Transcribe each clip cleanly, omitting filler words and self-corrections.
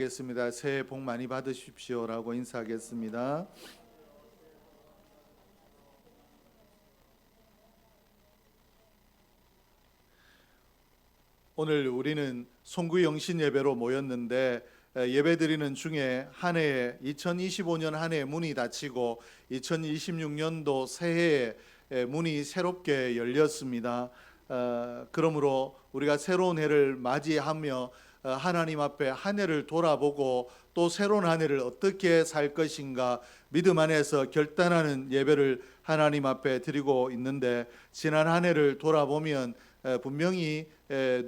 하겠습니다. 새해 복 많이 받으십시오라고 인사하겠습니다. 오늘 우리는 송구 영신 예배로 모였는데 예배 드리는 중에 한 해에 2025년 한 해의 문이 닫히고 2026년도 새해에 문이 새롭게 열렸습니다. 그러므로 우리가 새로운 해를 맞이하며 하나님 앞에 한 해를 돌아보고 또 새로운 한 해를 어떻게 살 것인가 믿음 안에서 결단하는 예배를 하나님 앞에 드리고 있는데, 지난 한 해를 돌아보면 분명히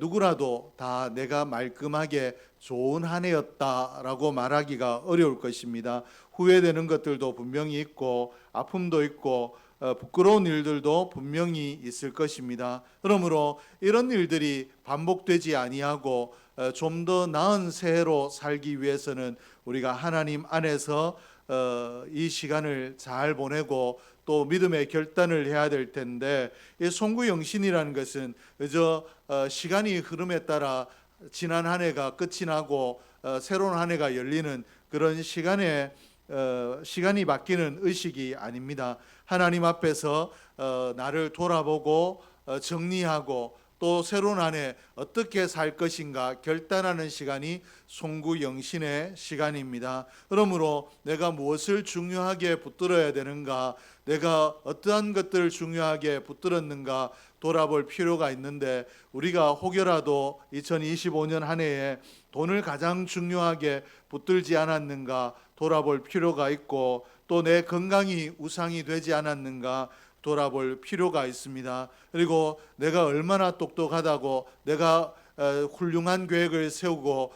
누구라도 다 내가 말끔하게 좋은 한 해였다라고 말하기가 어려울 것입니다. 후회되는 것들도 분명히 있고 아픔도 있고 부끄러운 일들도 분명히 있을 것입니다. 그러므로 이런 일들이 반복되지 아니하고 좀 더 나은 새해로 살기 위해서는 우리가 하나님 안에서 이 시간을 잘 보내고 또 믿음의 결단을 해야 될 텐데, 이 송구영신이라는 것은 그저 시간이 흐름에 따라 지난 한 해가 끝이 나고 새로운 한 해가 열리는 그런 시간이 바뀌는 의식이 아닙니다. 하나님 앞에서 나를 돌아보고 정리하고 또 새로운 한 해 어떻게 살 것인가 결단하는 시간이 송구영신의 시간입니다. 그러므로 내가 무엇을 중요하게 붙들어야 되는가, 내가 어떠한 것들을 중요하게 붙들었는가 돌아볼 필요가 있는데, 우리가 혹여라도 2025년 한 해에 돈을 가장 중요하게 붙들지 않았는가 돌아볼 필요가 있고, 또 내 건강이 우상이 되지 않았는가 돌아볼 필요가 있습니다. 그리고 내가 얼마나 똑똑하다고 내가 훌륭한 계획을 세우고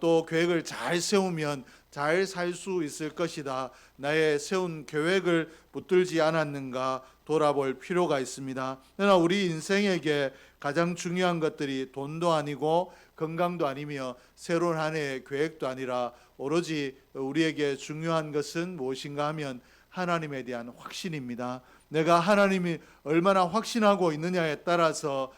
또 계획을 잘 세우면 잘 살 수 있을 것이다, 나의 세운 계획을 붙들지 않았는가 돌아볼 필요가 있습니다. 그러나 우리 인생에게 가장 중요한 것들이 돈도 아니고 건강도 아니며 새로운 한 해의 계획도 아니라 오로지 우리에게 중요한 것은 무엇인가 하면 하나님에 대한 확신입니다. 내가 하나님이 얼마나 확신하고 있느냐에 따라서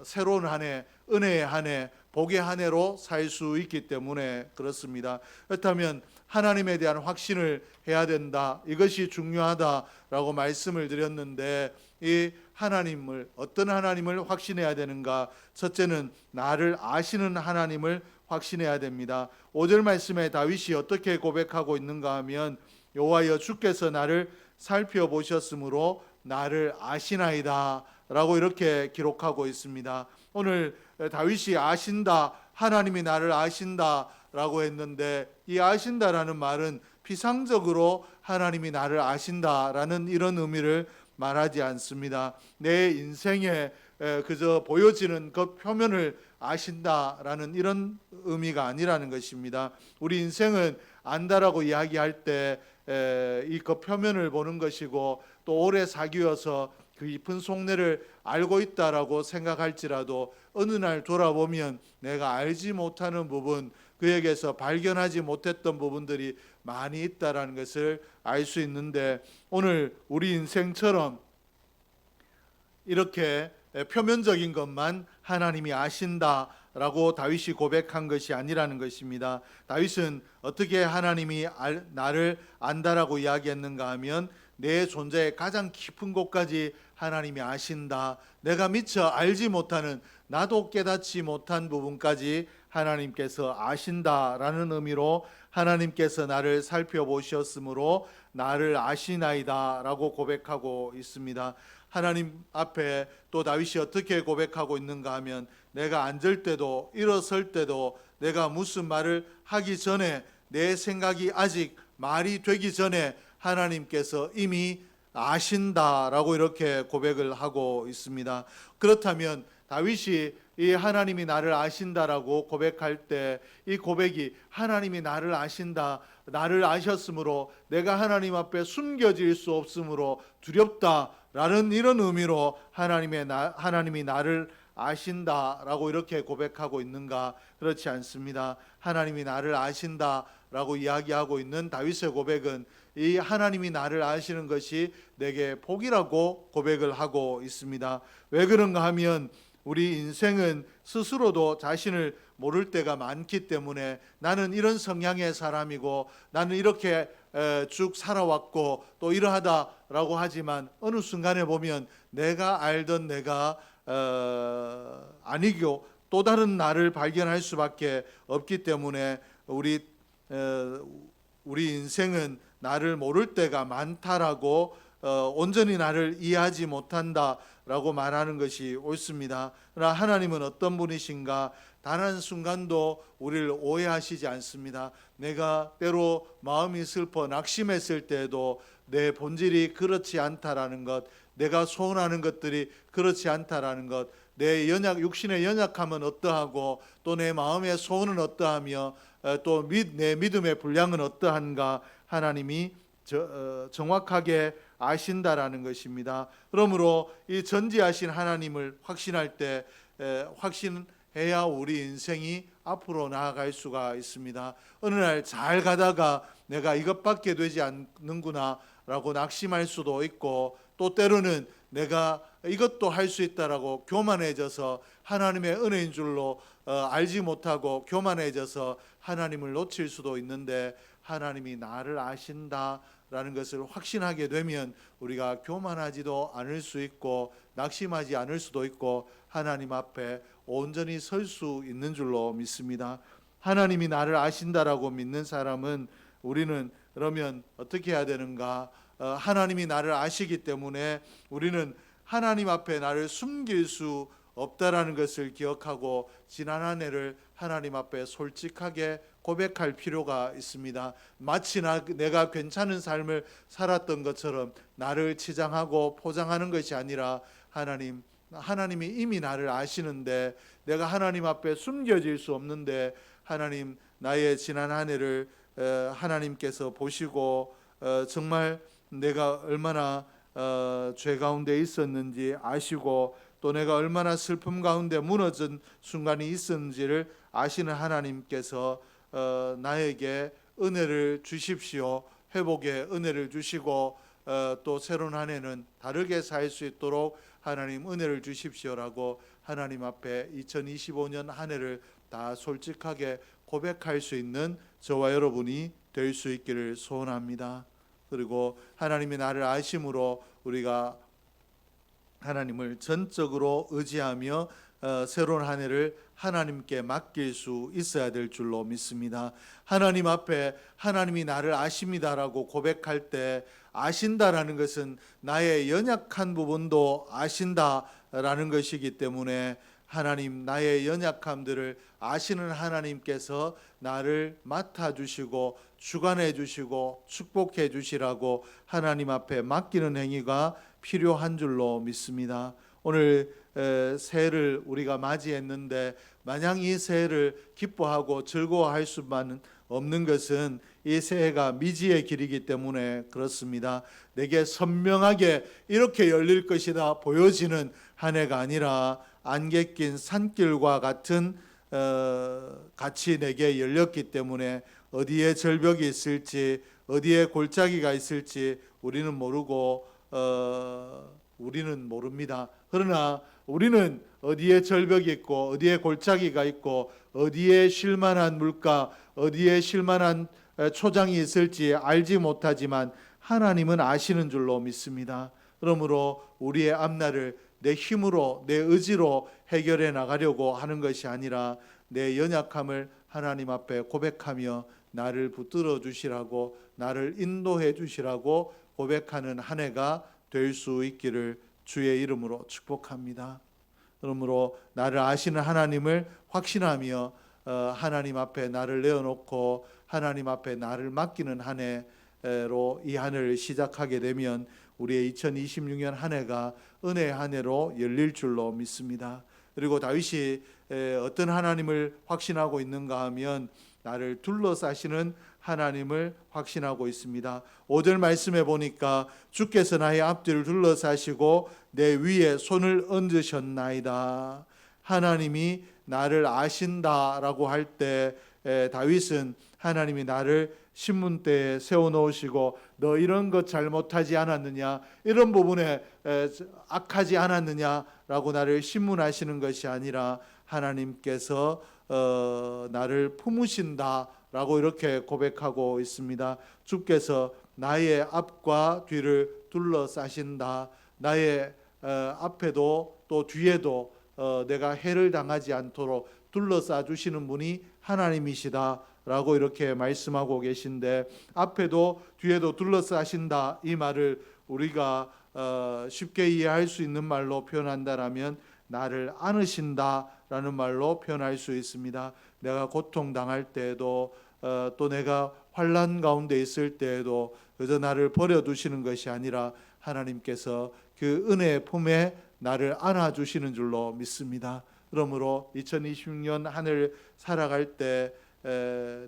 새로운 한 해, 은혜의 한 해, 복의 한 해로 살 수 있기 때문에 그렇습니다. 그렇다면 하나님에 대한 확신을 해야 된다, 이것이 중요하다라고 말씀을 드렸는데, 이 하나님을, 어떤 하나님을 확신해야 되는가? 첫째는 나를 아시는 하나님을 확신해야 됩니다. 5절 말씀에 다윗이 어떻게 고백하고 있는가 하면, 여호와여 주께서 나를 살펴보셨으므로 나를 아시나이다 라고 이렇게 기록하고 있습니다. 오늘 다윗이 아신다, 하나님이 나를 아신다 라고 했는데, 이 아신다라는 말은 피상적으로 하나님이 나를 아신다라는 이런 의미를 말하지 않습니다. 내 인생에 그저 보여지는 그 표면을 아신다라는 이런 의미가 아니라는 것입니다. 우리 인생은 안다라고 이야기할 때 이 겉표면을 보는 것이고, 또 오래 사귀어서 그 깊은 속내를 알고 있다라고 생각할지라도 어느 날 돌아보면 내가 알지 못하는 부분, 그에게서 발견하지 못했던 부분들이 많이 있다라는 것을 알 수 있는데, 오늘 우리 인생처럼 이렇게 표면적인 것만 하나님이 아신다라고 다윗이 고백한 것이 아니라는 것입니다. 다윗은 어떻게 하나님이 나를 안다라고 이야기했는가 하면, 내 존재의 가장 깊은 곳까지 하나님이 아신다, 내가 미처 알지 못하는, 나도 깨닫지 못한 부분까지 하나님께서 아신다라는 의미로 하나님께서 나를 살펴보셨으므로 나를 아시나이다 라고 고백하고 있습니다. 하나님 앞에 또 다윗이 어떻게 고백하고 있는가 하면, 내가 앉을 때도 일어설 때도 내가 무슨 말을 하기 전에, 내 생각이 아직 말이 되기 전에 하나님께서 이미 아신다라고 이렇게 고백을 하고 있습니다. 그렇다면 다윗이 이 하나님이 나를 아신다라고 고백할 때, 이 고백이 하나님이 나를 아신다, 나를 아셨으므로 내가 하나님 앞에 숨겨질 수 없으므로 두렵다라는 이런 의미로 하나님이 나를 아신다라고 이렇게 고백하고 있는가? 그렇지 않습니다. 하나님이 나를 아신다라고 이야기하고 있는 다윗의 고백은 이 하나님이 나를 아시는 것이 내게 복이라고 고백을 하고 있습니다. 왜 그런가 하면 우리 인생은 스스로도 자신을 모를 때가 많기 때문에 나는 이런 성향의 사람이고 나는 이렇게 쭉 살아왔고 또 이러하다라고 하지만 어느 순간에 보면 내가 알던 내가 아니고 또 다른 나를 발견할 수밖에 없기 때문에 우리 인생은 나를 모를 때가 많다라고 온전히 나를 이해하지 못한다라고 말하는 것이 옳습니다. 그러나 하나님은 어떤 분이신가? 단 한 순간도 우리를 오해하시지 않습니다. 내가 때로 마음이 슬퍼 낙심했을 때도 내 본질이 그렇지 않다라는 것, 내가 소원하는 것들이 그렇지 않다라는 것, 내 육신의 연약함은 어떠하고 또 내 마음의 소원은 어떠하며 또 내 믿음의 분량은 어떠한가 하나님이 정확하게 아신다라는 것입니다. 그러므로 이 전지하신 하나님을 확신할 때 확신해야 우리 인생이 앞으로 나아갈 수가 있습니다. 어느 날 잘 가다가 내가 이것밖에 되지 않는구나라고 낙심할 수도 있고 또 때로는 내가 이것도 할 수 있다라고 교만해져서 하나님의 은혜인 줄로 알지 못하고 교만해져서 하나님을 놓칠 수도 있는데 하나님이 나를 아신다라는 것을 확신하게 되면 우리가 교만하지도 않을 수 있고 낙심하지 않을 수도 있고 하나님 앞에 온전히 설 수 있는 줄로 믿습니다. 하나님이 나를 아신다라고 믿는 사람은 우리는 그러면 어떻게 해야 되는가? 하나님이 나를 아시기 때문에 우리는 하나님 앞에 나를 숨길 수 없다라는 것을 기억하고 지난 한 해를 하나님 앞에 솔직하게 고백할 필요가 있습니다. 마치 내가 괜찮은 삶을 살았던 것처럼 나를 치장하고 포장하는 것이 아니라 하나님이 이미 나를 아시는데 내가 하나님 앞에 숨겨질 수 없는데 하나님 나의 지난 한 해를 하나님께서 보시고 정말 내가 얼마나 죄 가운데 있었는지 아시고 또 내가 얼마나 슬픔 가운데 무너진 순간이 있었는지를 아시는 하나님께서 나에게 은혜를 주십시오. 회복의 은혜를 주시고 또 새로운 한 해는 다르게 살 수 있도록 하나님 은혜를 주십시오라고 하나님 앞에 2025년 한 해를 다 솔직하게 고백할 수 있는 저와 여러분이 될 수 있기를 소원합니다. 그리고 하나님이 나를 아심으로 우리가 하나님을 전적으로 의지하며 새로운 한 해를 하나님께 맡길 수 있어야 될 줄로 믿습니다. 하나님 앞에 하나님이 나를 아십니다라고 고백할 때 아신다라는 것은 나의 연약한 부분도 아신다라는 것이기 때문에 하나님 나의 연약함들을 아시는 하나님께서 나를 맡아주시고 주관해 주시고 축복해 주시라고 하나님 앞에 맡기는 행위가 필요한 줄로 믿습니다. 오늘 새해를 우리가 맞이했는데 마냥 이 새해를 기뻐하고 즐거워할 수만 없는 것은 이 새해가 미지의 길이기 때문에 그렇습니다. 내게 선명하게 이렇게 열릴 것이다 보여지는 한 해가 아니라 안개 낀 산길과 같은 같이 내게 열렸기 때문에 어디에 절벽이 있을지 어디에 골짜기가 있을지 우리는 모르고 우리는 모릅니다. 그러나 우리는 어디에 절벽이 있고 어디에 골짜기가 있고 어디에 쉴만한 물가 어디에 쉴만한 초장이 있을지 알지 못하지만 하나님은 아시는 줄로 믿습니다. 그러므로 우리의 앞날을 내 힘으로 내 의지로 해결해 나가려고 하는 것이 아니라 내 연약함을 하나님 앞에 고백하며 나를 붙들어 주시라고 나를 인도해 주시라고 고백하는 한 해가 될 수 있기를 주의 이름으로 축복합니다. 그러므로 나를 아시는 하나님을 확신하며 하나님 앞에 나를 내어놓고 하나님 앞에 나를 맡기는 한 해로 이 한 해를 시작하게 되면 우리의 2026년 한 해가 은혜의 한 해로 열릴 줄로 믿습니다. 그리고 다윗이 어떤 하나님을 확신하고 있는가 하면 나를 둘러싸시는 하나님을 확신하고 있습니다. 5절 말씀에 보니까 주께서 나의 앞뒤를 둘러싸시고 내 위에 손을 얹으셨나이다. 하나님이 나를 아신다라고 할 때 다윗은 하나님이 나를 신문대에 세워놓으시고 너 이런 것 잘못하지 않았느냐, 이런 부분에 악하지 않았느냐라고 나를 신문하시는 것이 아니라 하나님께서 나를 품으신다라고 이렇게 고백하고 있습니다. 주께서 나의 앞과 뒤를 둘러싸신다. 나의 앞에도 또 뒤에도 내가 해를 당하지 않도록 둘러싸 주시는 분이 하나님이시다라고 이렇게 말씀하고 계신데, 앞에도 뒤에도 둘러싸신다, 이 말을 우리가 쉽게 이해할 수 있는 말로 표현한다라면 나를 안으신다라는 말로 표현할 수 있습니다. 내가 고통당할 때에도 또 내가 환난 가운데 있을 때에도 그저 나를 버려두시는 것이 아니라 하나님께서 그 은혜의 품에 나를 안아주시는 줄로 믿습니다. 그러므로 2026년 한 해를 살아갈 때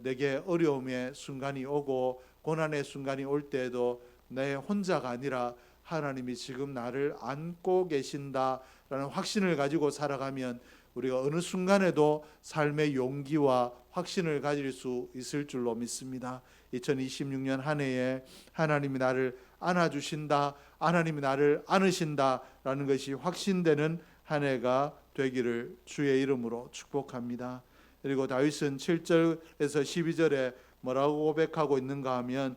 내게 어려움의 순간이 오고 고난의 순간이 올 때에도 내 혼자가 아니라 하나님이 지금 나를 안고 계신다라는 확신을 가지고 살아가면 우리가 어느 순간에도 삶의 용기와 확신을 가질 수 있을 줄로 믿습니다. 2026년 한 해에 하나님이 나를 안아주신다, 하나님이 나를 안으신다라는 것이 확신되는 한 해가 되기를 주의 이름으로 축복합니다. 그리고 다윗은 7절에서 12절에 뭐라고 고백하고 있는가 하면,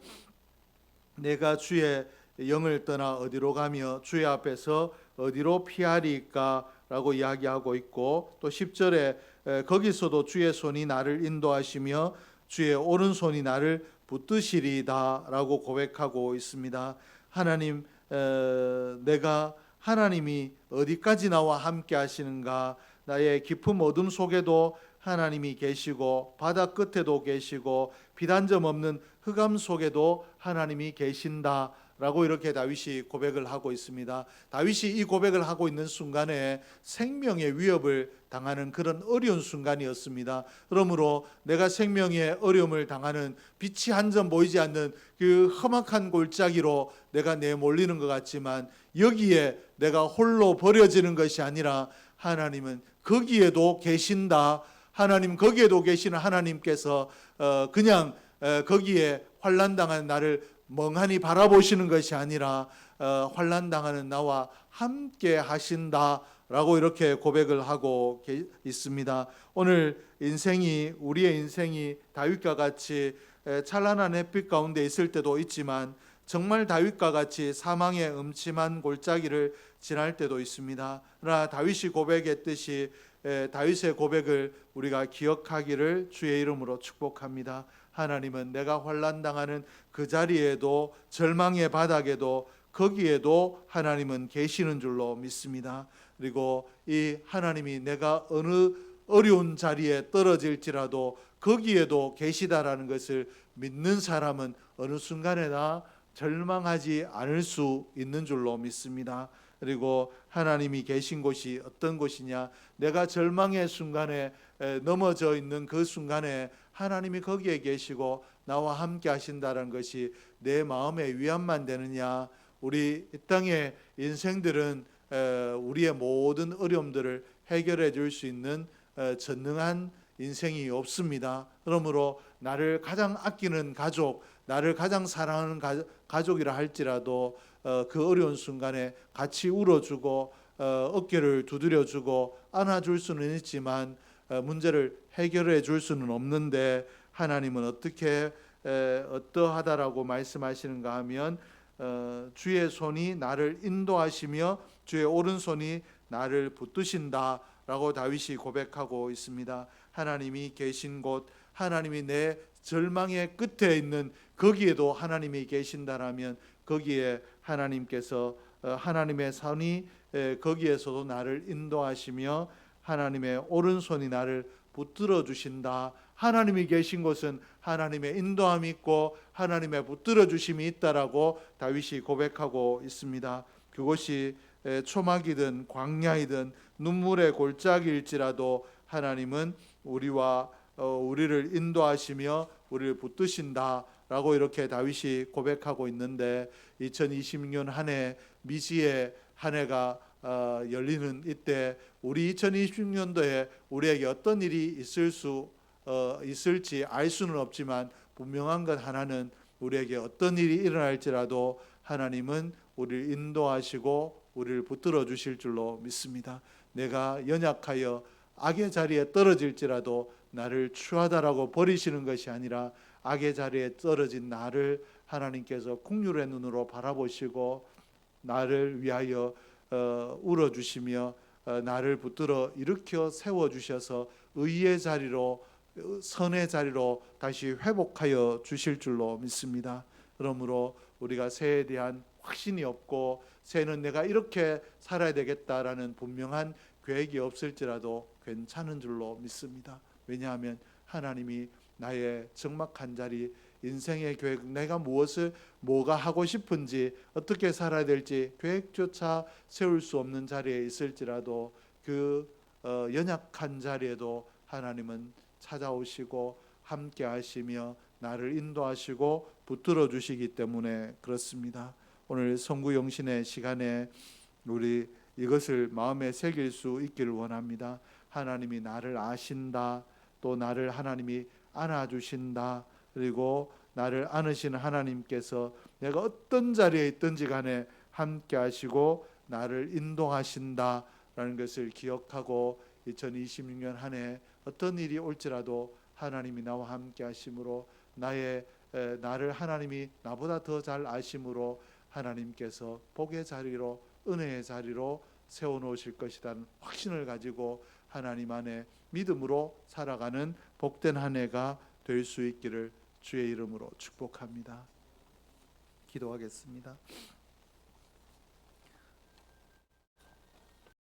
내가 주의 영을 떠나 어디로 가며 주의 앞에서 어디로 피하리까 라고 이야기하고 있고, 또 10절에 거기서도 주의 손이 나를 인도하시며 주의 오른손이 나를 붙드시리다 라고 고백하고 있습니다. 하나님, 내가 하나님이 어디까지 나와 함께 하시는가, 나의 깊은 어둠 속에도 하나님이 계시고 바다 끝에도 계시고 빛 한 점 없는 흑암 속에도 하나님이 계신다 라고 이렇게 다윗이 고백을 하고 있습니다. 다윗이 이 고백을 하고 있는 순간에 생명의 위협을 당하는 그런 어려운 순간이었습니다. 그러므로 내가 생명의 어려움을 당하는 빛이 한 점 보이지 않는 그 험악한 골짜기로 내가 내몰리는 것 같지만, 여기에 내가 홀로 버려지는 것이 아니라 하나님은 거기에도 계신다. 하나님 거기에도 계시는 하나님께서 그냥 거기에 환난당한 나를 멍하니 바라보시는 것이 아니라 환난당하는 나와 함께 하신다라고 이렇게 고백을 하고 있습니다. 오늘 우리의 인생이 다윗과 같이 찬란한 햇빛 가운데 있을 때도 있지만, 정말 다윗과 같이 사망의 음침한 골짜기를 지날 때도 있습니다. 그러나 다윗이 고백했듯이 다윗의 고백을 우리가 기억하기를 주의 이름으로 축복합니다. 하나님은 내가 환난당하는 그 자리에도, 절망의 바닥에도, 거기에도 하나님은 계시는 줄로 믿습니다. 그리고 이 하나님이 내가 어느 어려운 자리에 떨어질지라도 거기에도 계시다라는 것을 믿는 사람은 어느 순간에나 절망하지 않을 수 있는 줄로 믿습니다. 그리고 하나님이 계신 곳이 어떤 곳이냐, 내가 절망의 순간에 넘어져 있는 그 순간에 하나님이 거기에 계시고 나와 함께 하신다는 것이 내 마음의 위안만 되느냐. 우리 이 땅의 인생들은 우리의 모든 어려움들을 해결해 줄 수 있는 전능한 인생이 없습니다. 그러므로 나를 가장 아끼는 가족, 나를 가장 사랑하는 가족이라 할지라도 그 어려운 순간에 같이 울어주고 어깨를 두드려주고 안아줄 수는 있지만 문제를 해결해 줄 수는 없는데, 하나님은 어떠하다라고 말씀하시는가 하면 주의 손이 나를 인도하시며 주의 오른손이 나를 붙드신다라고 다윗이 고백하고 있습니다. 하나님이 계신 곳, 하나님이 내 절망의 끝에 있는 거기에도 하나님이 계신다라면 거기에 하나님께서 하나님의 손이 거기에서도 나를 인도하시며 하나님의 오른손이 나를 붙들어 주신다. 하나님이 계신 곳은 하나님의 인도함이 있고 하나님의 붙들어 주심이 있다라고 다윗이 고백하고 있습니다. 그것이 초막이든 광야이든 눈물의 골짜기일지라도 하나님은 우리를 인도하시며 우리를 붙드신다라고 이렇게 다윗이 고백하고 있는데, 2026년 한 해 미지의 한 해가 열리는 이때 우리 2026년도에 우리에게 어떤 일이 있을 수 있을지 알 수는 없지만 분명한 것 하나는 우리에게 어떤 일이 일어날지라도 하나님은 우리를 인도하시고 우리를 붙들어 주실 줄로 믿습니다. 내가 연약하여 악의 자리에 떨어질지라도 나를 추하다라고 버리시는 것이 아니라 악의 자리에 떨어진 나를 하나님께서 긍휼의 눈으로 바라보시고 나를 위하여 울어주시며 나를 붙들어 일으켜 세워주셔서 의의 자리로 선의 자리로 다시 회복하여 주실 줄로 믿습니다. 그러므로 우리가 새해에 대한 확신이 없고 새해는 내가 이렇게 살아야 되겠다라는 분명한 계획이 없을지라도 괜찮은 줄로 믿습니다. 왜냐하면 하나님이 나의 적막한 자리, 인생의 계획, 내가 뭐가 하고 싶은지 어떻게 살아야 될지 계획조차 세울 수 없는 자리에 있을지라도 그 연약한 자리에도 하나님은 찾아오시고 함께 하시며 나를 인도하시고 붙들어 주시기 때문에 그렇습니다. 오늘 성구영신의 시간에 우리 이것을 마음에 새길 수 있기를 원합니다. 하나님이 나를 아신다. 또 나를 하나님이 안아주신다. 그리고 나를 안으시는 하나님께서 내가 어떤 자리에 있든지 간에 함께 하시고 나를 인도하신다라는 것을 기억하고 2026년 한 해 어떤 일이 올지라도 하나님이 나와 함께 하심으로 나를 하나님이 나보다 더 잘 아심으로 하나님께서 복의 자리로 은혜의 자리로 세워놓으실 것이라는 확신을 가지고 하나님 안에 믿음으로 살아가는 복된 한 해가 될 수 있기를 주의 이름으로 축복합니다. 기도하겠습니다.